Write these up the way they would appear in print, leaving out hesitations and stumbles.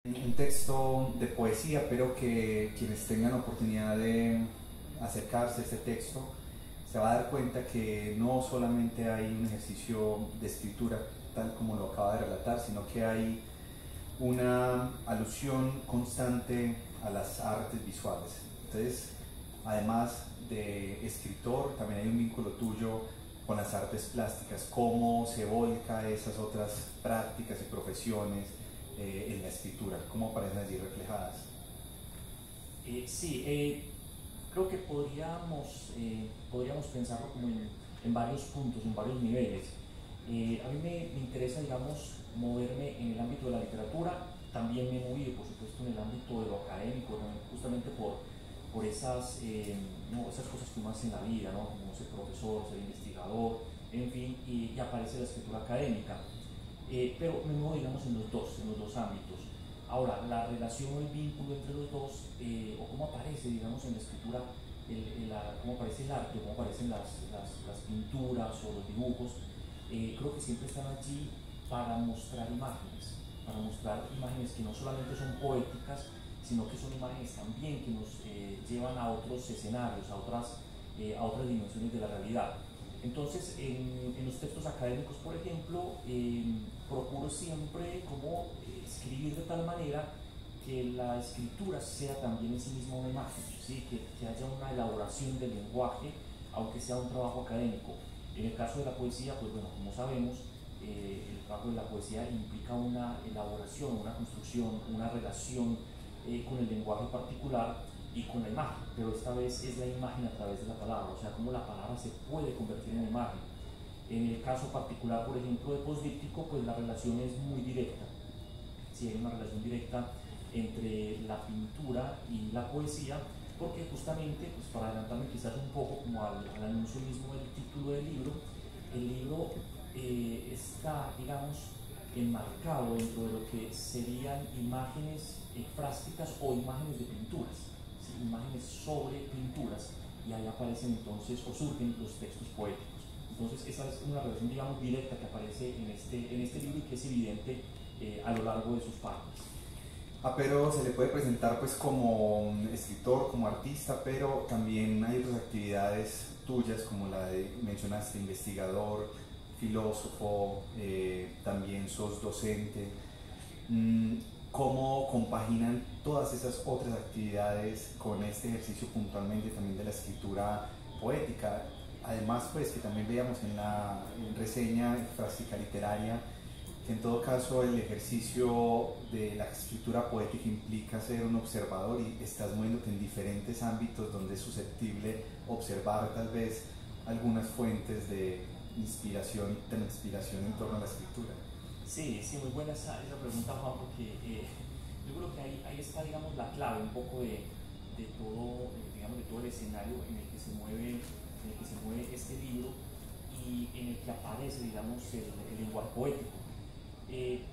Un texto de poesía, pero que quienes tengan oportunidad de acercarse a este texto se va a dar cuenta que no solamente hay un ejercicio de escritura tal como lo acaba de relatar, sino que hay una alusión constante a las artes visuales. Entonces, además de escritor, también hay un vínculo tuyo con las artes plásticas, cómo se volca esas otras prácticas y profesiones en la escritura, cómo aparecen allí reflejadas. Sí, creo que podríamos pensarlo como en varios puntos, en varios niveles. A mí me interesa, digamos, moverme en el ámbito de la literatura, también me he movido, por supuesto, en el ámbito de lo académico, ¿no? Justamente por esas, ¿no? esas cosas que uno hace en la vida, ¿no? Como ser profesor, ser investigador, en fin, y aparece la escritura académica. Pero me muevo, digamos, en los dos ámbitos. Ahora, la relación o el vínculo entre los dos, o cómo aparece, digamos, en la escritura, cómo aparece el arte, cómo aparecen las pinturas o los dibujos, creo que siempre están allí para mostrar imágenes que no solamente son poéticas, sino que son imágenes también que nos llevan a otros escenarios, a otras dimensiones de la realidad. Entonces, en los textos académicos, por ejemplo, procuro siempre como escribir de tal manera que la escritura sea también en sí misma una imagen, ¿sí? Que haya una elaboración del lenguaje, aunque sea un trabajo académico. En el caso de la poesía, pues bueno, como sabemos, el trabajo de la poesía implica una elaboración, una construcción, una relación con el lenguaje particular y con la imagen, pero esta vez es la imagen a través de la palabra, o sea, cómo la palabra se puede convertir en imagen. En el caso particular, por ejemplo, de Postdíptico, pues la relación es muy directa. Sí, hay una relación directa entre la pintura y la poesía, porque justamente, pues para adelantarme quizás un poco como al anuncio mismo del título del libro, el libro está, digamos, enmarcado dentro de lo que serían imágenes frásticas o imágenes de pinturas, ¿sí? Imágenes sobre pinturas, y ahí aparecen entonces o surgen los textos poéticos. Entonces esa es una relación, digamos, directa que aparece en este libro y que es evidente a lo largo de sus partes. Pero se le puede presentar pues como escritor, como artista, pero también hay otras actividades tuyas como la de, mencionaste, investigador, filósofo, también sos docente. ¿Cómo compaginan todas esas otras actividades con este ejercicio puntualmente también de la escritura poética? Además, pues que también veíamos en la reseña frástica literaria que en todo caso el ejercicio de la escritura poética implica ser un observador y estás moviéndote en diferentes ámbitos donde es susceptible observar tal vez algunas fuentes de inspiración y transpiración en torno a la escritura. Sí, sí, muy buena esa pregunta, Juan, porque yo creo que ahí está, digamos, la clave un poco de todo, digamos, de todo el escenario en el que se mueve este libro y en el que aparece, digamos, el lenguaje poético.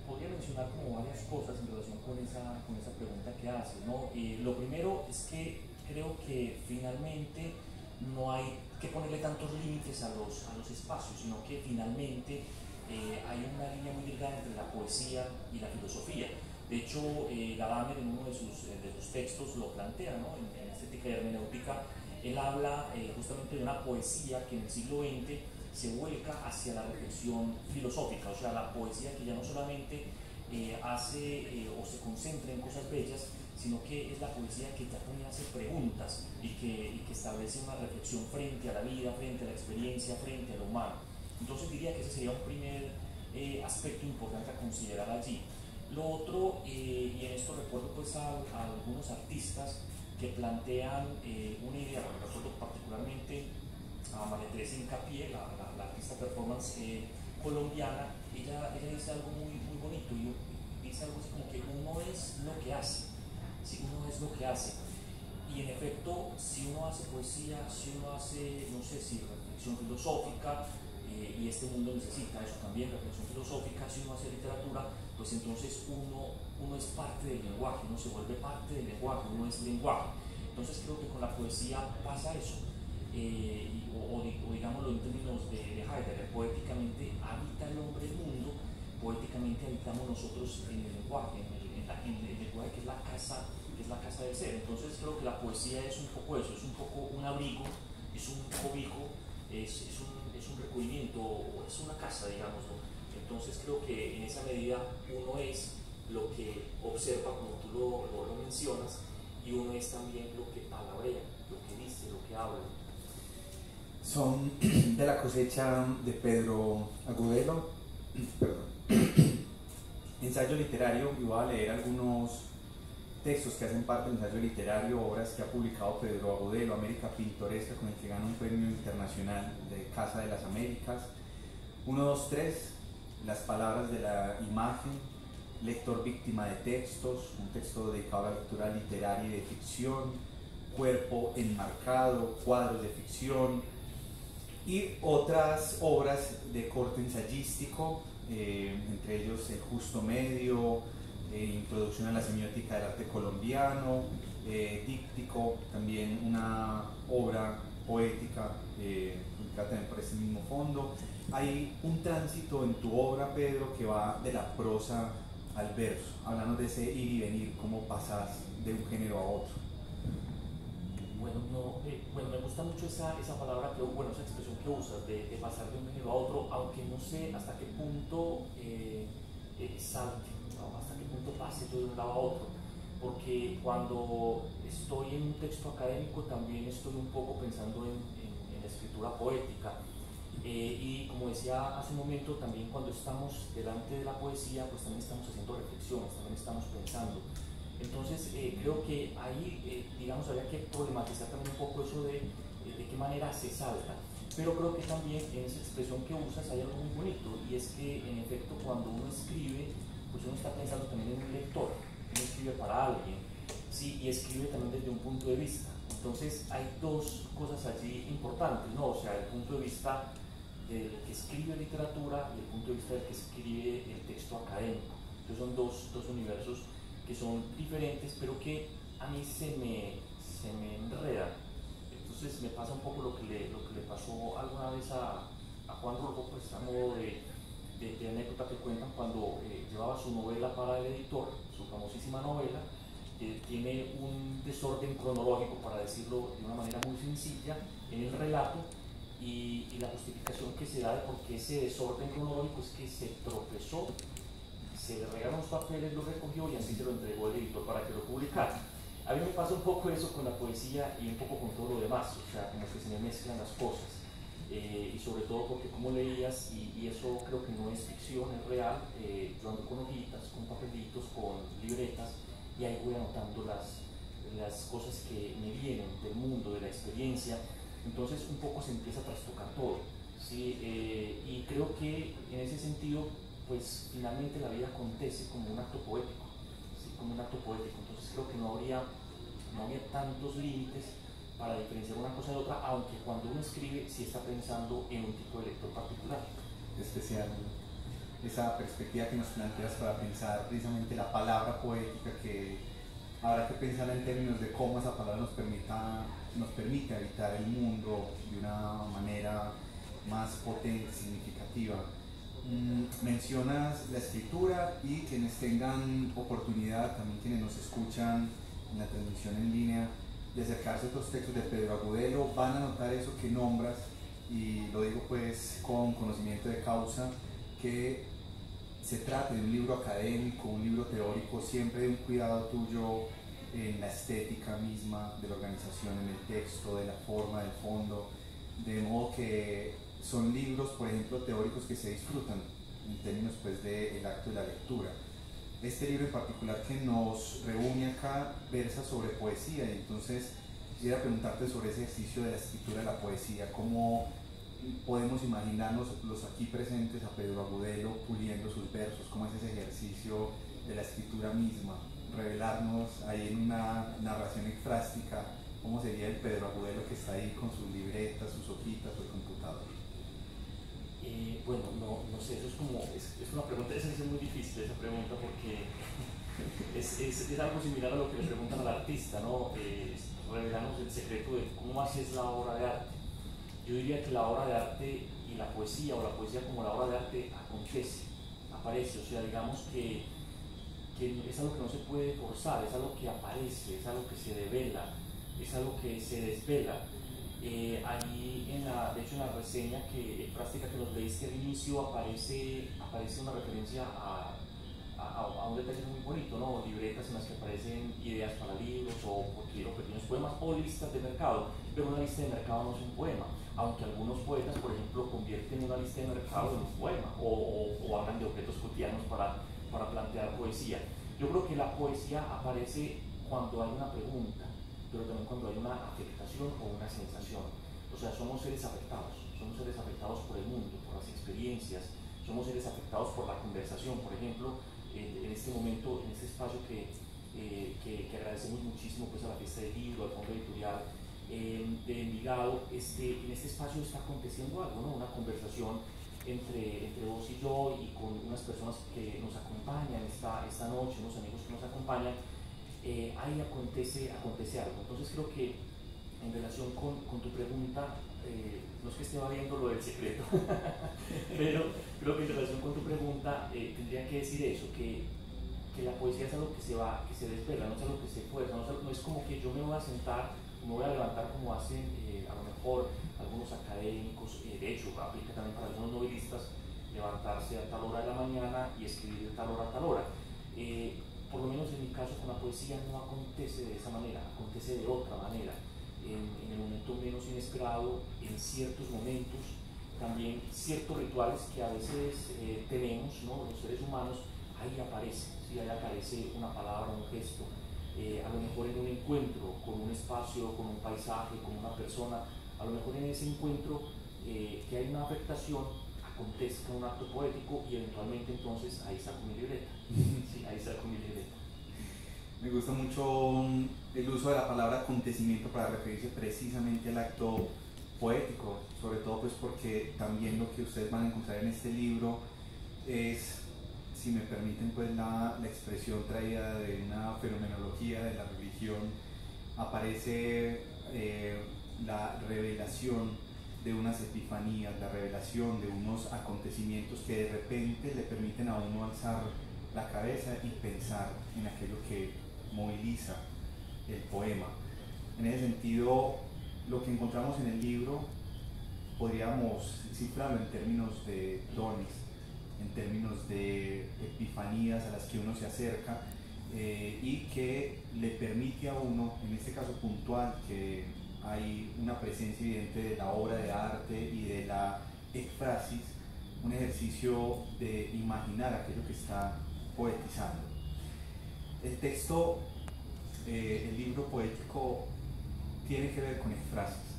Podría mencionar como varias cosas en relación con esa pregunta que haces, ¿no? Lo primero es que creo que finalmente no hay que ponerle tantos límites a los espacios, sino que finalmente hay una línea muy delgada entre la poesía y la filosofía. De hecho, Gadamer en uno de sus textos lo plantea, ¿no? En Estética y Hermenéutica, él habla justamente de una poesía que en el siglo XX se vuelca hacia la reflexión filosófica, o sea, la poesía que ya no solamente o se concentra en cosas bellas, sino que es la poesía que ya también hace preguntas y que establece una reflexión frente a la vida, frente a la experiencia, frente a lo humano. Entonces diría que ese sería un primer aspecto importante a considerar allí. Lo otro, y en esto recuerdo pues a algunos artistas que plantean una idea, bueno, recuerdo particularmente a María Teresa Hincapié, la artista performance colombiana. Ella dice algo muy bonito y dice algo así como que uno es lo que hace, ¿sí? Uno es lo que hace. Y en efecto, si uno hace poesía, si uno hace, no sé si reflexión filosófica, y este mundo necesita eso también, reflexión filosófica, si uno hace literatura, pues entonces uno es parte del lenguaje, uno se vuelve parte del lenguaje, uno es lenguaje. Entonces creo que con la poesía pasa eso. O digámoslo en términos de Heidegger, poéticamente habita el hombre el mundo, poéticamente habitamos nosotros en el lenguaje, en el es la casa del ser. Entonces creo que la poesía es un poco eso, es un poco un abrigo, es un cobijo, es un recubrimiento, es una casa, digamos, ¿no? Entonces creo que en esa medida uno es lo que observa, como tú lo mencionas, y uno es también lo que palabrea, lo que dice, lo que habla. Son de la cosecha de Pedro Agudelo, perdón, ensayo literario, y voy a leer algunos textos que hacen parte del ensayo literario, obras que ha publicado Pedro Agudelo: América Pintoresca, con el que gana un premio internacional de Casa de las Américas; 1, 2, 3, Las palabras de la imagen; Lector víctima de textos, un texto dedicado a la lectura literaria y de ficción; Cuerpo enmarcado, cuadros de ficción, y otras obras de corte ensayístico, entre ellos El Justo Medio, Introducción a la Semiótica del Arte Colombiano, Díptico, también una obra poética publicada también por ese mismo fondo. Hay un tránsito en tu obra, Pedro, que va de la prosa al verso. Háblanos de ese ir y venir, cómo pasas de un género a otro. Bueno, me gusta mucho esa palabra, esa expresión que usas de pasar de un género a otro, aunque no sé hasta qué punto salte, ¿no? Hasta qué punto pase yo de un lado a otro, porque cuando estoy en un texto académico también estoy un poco pensando en la escritura poética, y como decía hace un momento, también cuando estamos delante de la poesía, pues también estamos haciendo reflexiones, también estamos pensando. Entonces creo que ahí, digamos, habría que problematizar también un poco eso de qué manera se salta. Pero creo que también en esa expresión que usas hay algo muy bonito, y es que en efecto cuando uno escribe, pues uno está pensando también en un lector, uno escribe para alguien, sí, y escribe también desde un punto de vista. Entonces hay dos cosas allí importantes, ¿no? O sea, el punto de vista del que escribe literatura y el punto de vista del que escribe el texto académico. Entonces son dos universos que son diferentes, pero que a mí se me enredan. Entonces me pasa un poco lo que le pasó alguna vez a Juan Rulfo, pues a modo de anécdota que cuentan cuando llevaba su novela para el editor, su famosísima novela, que tiene un desorden cronológico, para decirlo de una manera muy sencilla, en el relato, y la justificación que se da de por qué ese desorden cronológico es que se tropezó, se le regaron los papeles, lo recogió y así se lo entregó el editor para que lo publicara. A mí me pasa un poco eso con la poesía y un poco con todo lo demás, o sea, como que se me mezclan las cosas, y sobre todo porque como leías, y eso creo que no es ficción, es real, yo ando con hojitas, con papelitos, con libretas, y ahí voy anotando las cosas que me vienen del mundo, de la experiencia. Entonces un poco se empieza a trastocar todo, ¿sí? Y creo que en ese sentido, pues finalmente la vida acontece como un acto poético, ¿sí? Como un acto poético. Entonces creo que no habría tantos límites para diferenciar una cosa de otra, aunque cuando uno escribe sí está pensando en un tipo de lector particular. Especial esa perspectiva que nos planteas para pensar precisamente la palabra poética, que habrá que pensar en términos de cómo esa palabra nos permite habitar el mundo de una manera más potente, significativa. Mencionas la escritura, y quienes tengan oportunidad, también quienes nos escuchan en la transmisión en línea, de acercarse a estos textos de Pedro Agudelo, van a notar eso que nombras, y lo digo pues con conocimiento de causa, que se trate de un libro académico, un libro teórico, siempre de un cuidado tuyo en la estética misma de la organización, en el texto, de la forma, del fondo, de modo que son libros, por ejemplo, teóricos que se disfrutan en términos pues del acto de la lectura. Este libro en particular que nos reúne acá versa sobre poesía, y entonces quisiera preguntarte sobre ese ejercicio de la escritura de la poesía. ¿Cómo podemos imaginarnos los aquí presentes a Pedro Agudelo puliendo sus versos? ¿Cómo es ese ejercicio de la escritura misma? Revelarnos ahí en una narración ekfrástica cómo sería el Pedro Agudelo que está ahí con sus libretas, sus hojitas o el computador. Bueno, no sé, eso es una pregunta, es muy difícil esa pregunta, porque es algo similar a lo que le preguntan al artista, ¿no? Revelarnos el secreto de cómo haces la obra de arte. Yo diría que la obra de arte y la poesía, o la poesía como la obra de arte, acontece, aparece, o sea, digamos que que es algo que no se puede forzar, es algo que aparece, es algo que se devela, es algo que se desvela. Ahí, de hecho, en la reseña práctica que nos leíste al inicio, aparece una referencia a un detalle muy bonito, ¿no? Libretas en las que aparecen ideas para libros o pequeños poemas o listas de mercado, pero una lista de mercado no es un poema, aunque algunos poetas, por ejemplo, convierten una lista de mercado en un poema o hablan de objetos cotidianos para plantear poesía. Yo creo que la poesía aparece cuando hay una pregunta, pero también cuando hay una afectación o una sensación. O sea, somos seres afectados por el mundo, por las experiencias, somos seres afectados por la conversación. Por ejemplo, en este momento, en este espacio que agradecemos muchísimo pues, a la Fiesta del Libro, al Fondo Editorial de Envigado, en este espacio está aconteciendo algo, ¿no? Una conversación entre vos y yo y con unas personas que nos acompañan esta noche, unos amigos que nos acompañan. Ahí acontece algo. Entonces creo que en relación con tu pregunta, no es que esté viendo lo del secreto, pero creo que en relación con tu pregunta tendría que decir eso, que la poesía es algo que se desvela, no es algo que se fuerza, no es como que yo me voy a sentar, me voy a levantar como hacen a lo mejor algunos académicos, de hecho aplica también para algunos novelistas, levantarse a tal hora de la mañana y escribir de tal hora a tal hora. Por lo menos en mi caso con la poesía no acontece de esa manera, acontece de otra manera, en el momento menos inesperado, en ciertos momentos, también ciertos rituales que a veces tenemos, ¿no? Los seres humanos, ahí aparece, ¿sí? Ahí aparece una palabra, un gesto, a lo mejor en un encuentro con un espacio, con un paisaje, con una persona, a lo mejor en ese encuentro que hay una afectación, acontezca un acto poético y eventualmente entonces ahí saco mi libreta. Sí, ahí saco mi libreta. Me gusta mucho el uso de la palabra acontecimiento para referirse precisamente al acto poético, sobre todo pues porque también lo que ustedes van a encontrar en este libro es, si me permiten pues la expresión traída de una fenomenología de la religión, aparece la revelación de unas epifanías, la revelación de unos acontecimientos que de repente le permiten a uno alzar la cabeza y pensar en aquello que moviliza el poema. En ese sentido, lo que encontramos en el libro podríamos cifrarlo en términos de dones, en términos de epifanías a las que uno se acerca y que le permite a uno, en este caso puntual, que hay una presencia evidente de la obra de arte y de la ekphrasis, un ejercicio de imaginar aquello que está poetizando. El texto, el libro poético, tiene que ver con ekphrasis.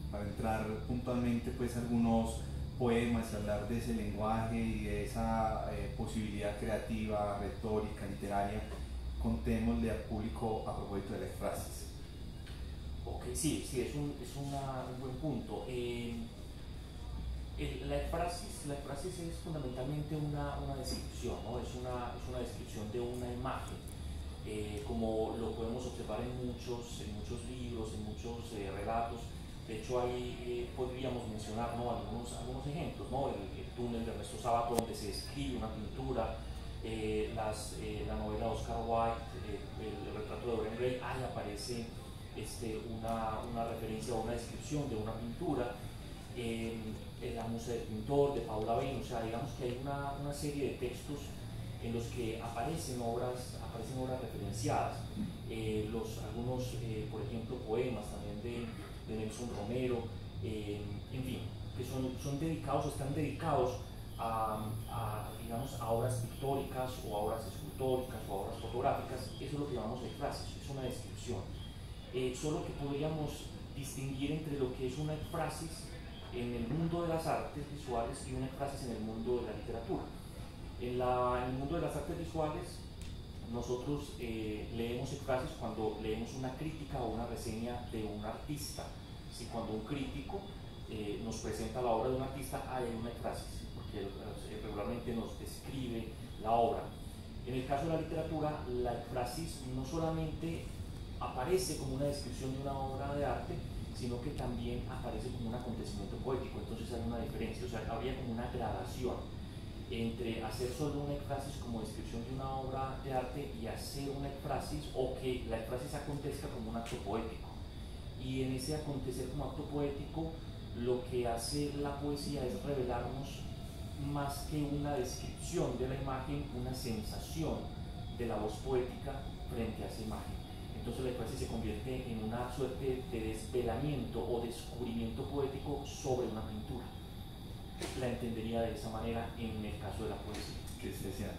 Para entrar puntualmente pues algunos poemas y hablar de ese lenguaje y de esa posibilidad creativa, retórica, literaria, contémosle al público a propósito de la ekphrasis. Ok, sí, es un buen punto. La ekphrasis es fundamentalmente una descripción, ¿no? Es una descripción de una imagen, como lo podemos observar en muchos libros, en muchos relatos. De hecho, ahí podríamos mencionar, ¿no? algunos ejemplos, ¿no? El túnel de Ernesto Sábato, donde se describe una pintura, la novela de Oscar Wilde, el retrato de Dorian Gray, ahí aparece una referencia o una descripción de una pintura, la musa del pintor de Paula Bain. O sea, digamos que hay una serie de textos en los que aparecen obras referenciadas, algunos por ejemplo poemas también de Nelson Romero, en fin, que están dedicados digamos, a obras pictóricas o a obras escultóricas o a obras fotográficas. Eso es lo que llamamos ekphrasis, es una descripción. Solo que podríamos distinguir entre lo que es una ekphrasis en el mundo de las artes visuales y una ekphrasis en el mundo de la literatura. En el mundo de las artes visuales, nosotros leemos ekphrasis cuando leemos una crítica o una reseña de un artista. Si cuando un crítico nos presenta la obra de un artista, hay una ekphrasis, porque regularmente nos describe la obra. En el caso de la literatura, la ekphrasis no solamente aparece como una descripción de una obra de arte, sino que también aparece como un acontecimiento poético. Entonces hay una diferencia, o sea, habría como una gradación. entre hacer solo una ekphrasis como descripción de una obra de arte y hacer una ekphrasis, o que la ekphrasis acontezca como un acto poético. Y en ese acontecer como acto poético, lo que hace la poesía es revelarnos, más que una descripción de la imagen, una sensación de la voz poética frente a esa imagen. Entonces la ekphrasis se convierte en una suerte de desvelamiento o descubrimiento poético sobre una pintura. La entendería de esa manera en el caso de la poesía. Qué especial.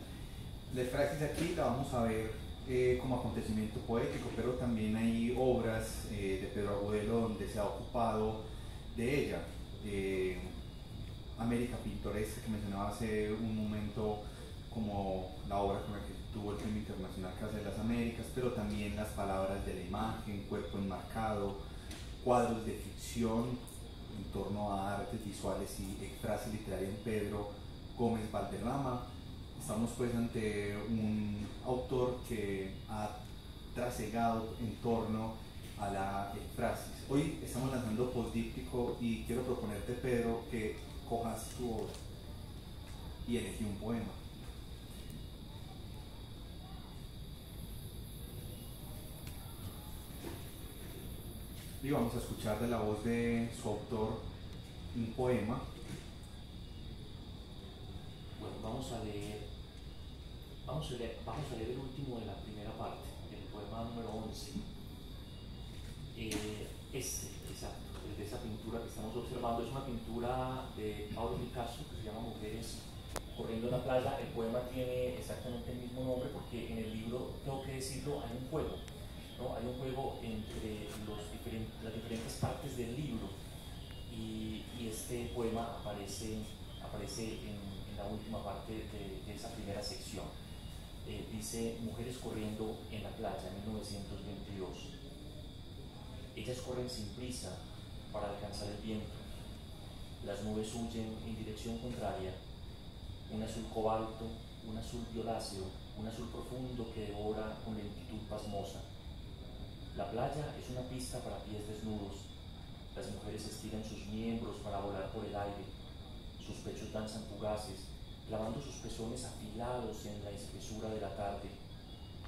La ekphrasis aquí la vamos a ver como acontecimiento poético, pero también hay obras de Pedro Agudelo donde se ha ocupado de ella. América Pintoresca, que mencionaba hace un momento, como la obra con la que tuvo el Premio Internacional Casa de las Américas, pero también las palabras de la imagen, cuerpo enmarcado, cuadros de ficción en torno a artes visuales y ekphrasis literaria en Pedro Gómez Valderrama. Estamos pues ante un autor que ha trasegado en torno a la ekphrasis. Hoy estamos lanzando Postdíptico y quiero proponerte, Pedro, que cojas tu obra y elegí un poema. Y vamos a escuchar de la voz de su autor un poema. Bueno, vamos a leer el último de la primera parte, el poema número 11. Exacto, de esa pintura que estamos observando, es una pintura de Pablo Picasso que se llama Mujeres corriendo en la playa. El poema tiene exactamente el mismo nombre porque en el libro, tengo que decirlo, hay un juego, ¿no? Hay un juego entre las diferentes partes del libro, y este poema aparece en la última parte de esa primera sección. Dice: Mujeres corriendo en la playa, 1922. Ellas corren sin prisa para alcanzar el viento. Las nubes huyen en dirección contraria, un azul cobalto, un azul violáceo, un azul profundo que devora con lentitud pasmosa. La playa es una pista para pies desnudos. Las mujeres estiran sus miembros para volar por el aire. Sus pechos danzan fugaces, clavando sus pezones afilados en la espesura de la tarde.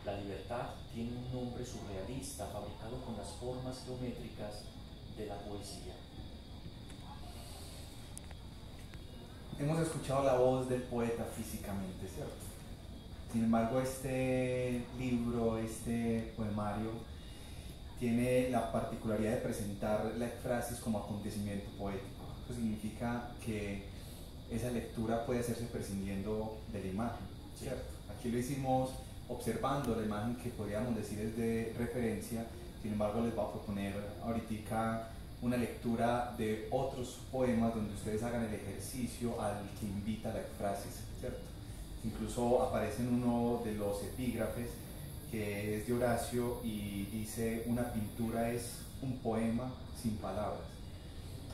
La libertad tiene un nombre surrealista fabricado con las formas geométricas de la poesía. Hemos escuchado la voz del poeta físicamente, ¿cierto? Sin embargo, este libro, este poemario, tiene la particularidad de presentar la ekphrasis como acontecimiento poético. Eso significa que esa lectura puede hacerse prescindiendo de la imagen, ¿cierto? Aquí lo hicimos observando la imagen que podríamos decir es de referencia. Sin embargo, les voy a proponer ahorita una lectura de otros poemas donde ustedes hagan el ejercicio al que invita la ekphrasis, ¿cierto? Incluso aparece en uno de los epígrafes, que es de Horacio, y dice: una pintura es un poema sin palabras.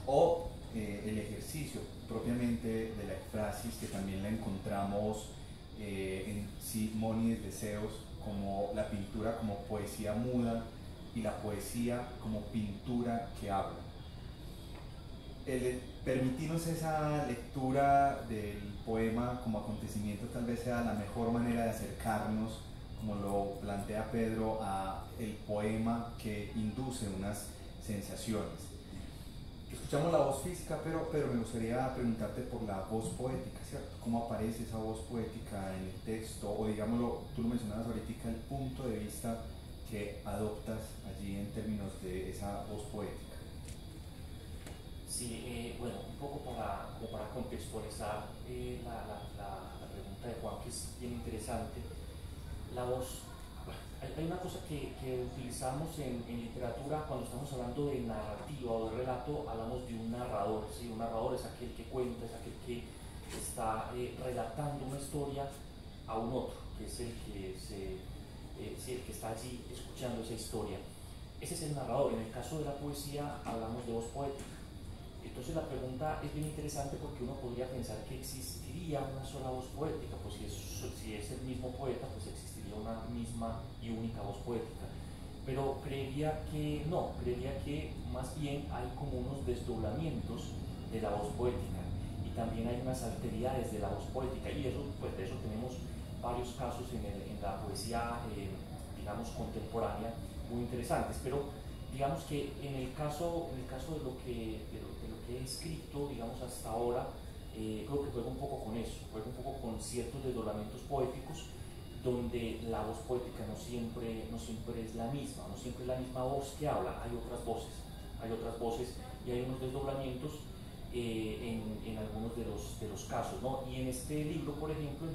O el ejercicio propiamente de la ekphrasis, que también la encontramos en Simónides de Ceos, como la pintura como poesía muda y la poesía como pintura que habla. El permitirnos esa lectura del poema como acontecimiento tal vez sea la mejor manera de acercarnos, como lo plantea Pedro, a el poema que induce unas sensaciones. Escuchamos la voz física, pero me gustaría preguntarte por la voz poética, ¿cierto? ¿Cómo aparece esa voz poética en el texto? O digámoslo, tú lo mencionabas ahorita, el punto de vista que adoptas allí en términos de esa voz poética. Sí, bueno, un poco para contextualizar la pregunta de Juan, que es bien interesante. La voz, bueno, hay una cosa que utilizamos en literatura cuando estamos hablando de narrativa o de relato. Hablamos de un narrador, ¿sí? Un narrador es aquel que cuenta, es aquel que está relatando una historia a un otro, que es el que está allí escuchando esa historia. Ese es el narrador. En el caso de la poesía hablamos de voz poética. Entonces la pregunta es bien interesante, porque uno podría pensar que existiría una sola voz poética. Pues si es el mismo poeta, pues existiría una misma y única voz poética. Pero creería que más bien hay como unos desdoblamientos de la voz poética, y también hay unas alteridades de la voz poética, y eso, pues de eso tenemos varios casos en la poesía, digamos, contemporánea muy interesantes. Pero digamos que en el caso de lo que he escrito, digamos, hasta ahora, creo que juega un poco con eso, juega un poco con ciertos desdoblamientos poéticos, donde la voz poética no siempre es la misma, no siempre es la misma voz que habla, hay otras voces y hay unos desdoblamientos en algunos de los casos, ¿no? Y en este libro, por ejemplo, en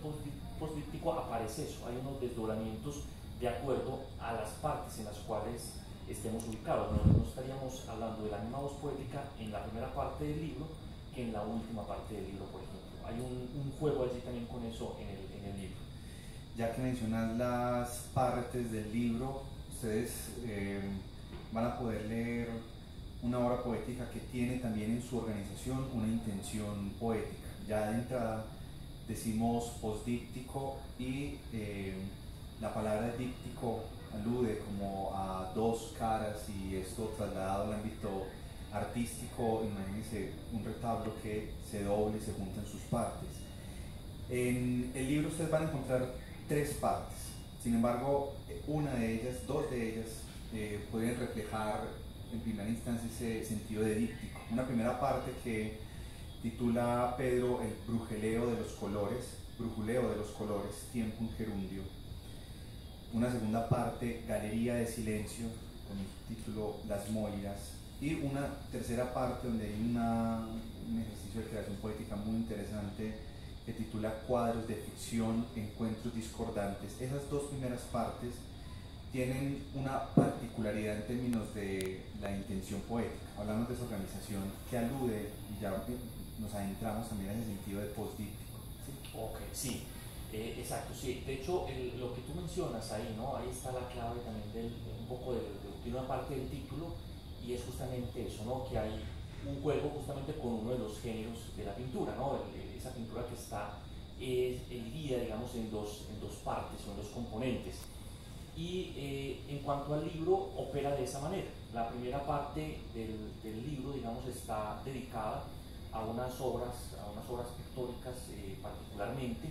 postdíptico aparece eso, hay unos desdoblamientos de acuerdo a las partes en las cuales estemos ubicados. No estaríamos hablando de la misma voz poética en la primera parte del libro que en la última parte del libro, por ejemplo. Hay un juego allí también con eso en el libro. Ya que mencionas las partes del libro, ustedes van a poder leer una obra poética que tiene también en su organización una intención poética. Ya de entrada decimos postdíptico y la palabra díptico alude como a dos caras, y esto trasladado al ámbito artístico, imagínense un retablo que se doble y se junta en sus partes. En el libro ustedes van a encontrar tres partes, sin embargo dos de ellas pueden reflejar en primera instancia ese sentido de díptico. Una primera parte que titula Pedro el brujuleo de los colores, tiempo en gerundio. Una segunda parte, Galería de silencio, con el título Las Moiras. Y una tercera parte donde hay un ejercicio de creación poética muy interesante que titula Cuadros de ficción, encuentros discordantes. Esas dos primeras partes tienen una particularidad en términos de la intención poética. Hablamos de esa organización que alude, y ya nos adentramos también en ese sentido de postdíptico. ¿Sí? Ok, sí, exacto, sí. De hecho, lo que tú mencionas ahí, ¿no? Ahí está la clave también un poco de una parte del título, y es justamente eso, ¿no? Que hay un juego justamente con uno de los géneros de la pintura, ¿no? Esa pintura que está dividida, digamos, en dos partes o en dos componentes. Y en cuanto al libro, opera de esa manera. La primera parte del libro, digamos, está dedicada a unas obras pictóricas particularmente,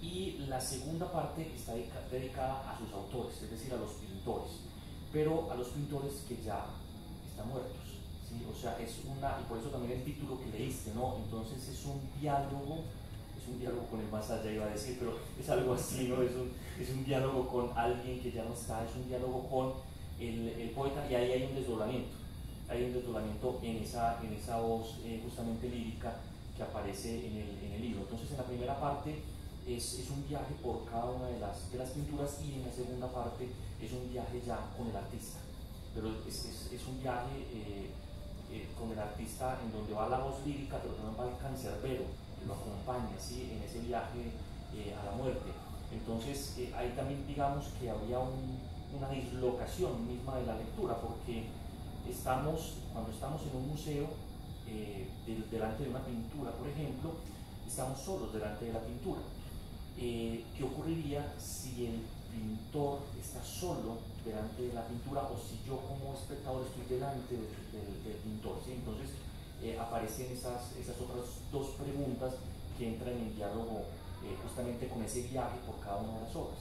y la segunda parte está dedicada a sus autores, es decir, a los pintores, pero a los pintores que ya están muertos, ¿sí? O sea, y por eso también el título que leíste, ¿no? Entonces es un diálogo con el más allá, iba a decir, pero es algo así, ¿no? Es un diálogo con alguien que ya no está, es un diálogo con el poeta, y ahí hay un desdoblamiento. Hay un desdoblamiento en esa voz justamente lírica que aparece en el libro. Entonces, en la primera parte es un viaje por cada una de las pinturas, y en la segunda parte es un viaje ya con el artista. Pero es un viaje con el artista en donde va la voz lírica, pero también va el cancerbero, que lo acompaña, ¿sí? En ese viaje a la muerte. Entonces, ahí también digamos que habría una dislocación misma de la lectura, porque cuando estamos en un museo, delante de una pintura, por ejemplo, estamos solos delante de la pintura. ¿Qué ocurriría si el pintor está solo delante de la pintura, o si yo como espectador estoy delante del pintor, ¿sí? Entonces aparecen esas otras dos preguntas que entran en diálogo justamente con ese viaje por cada una de las obras.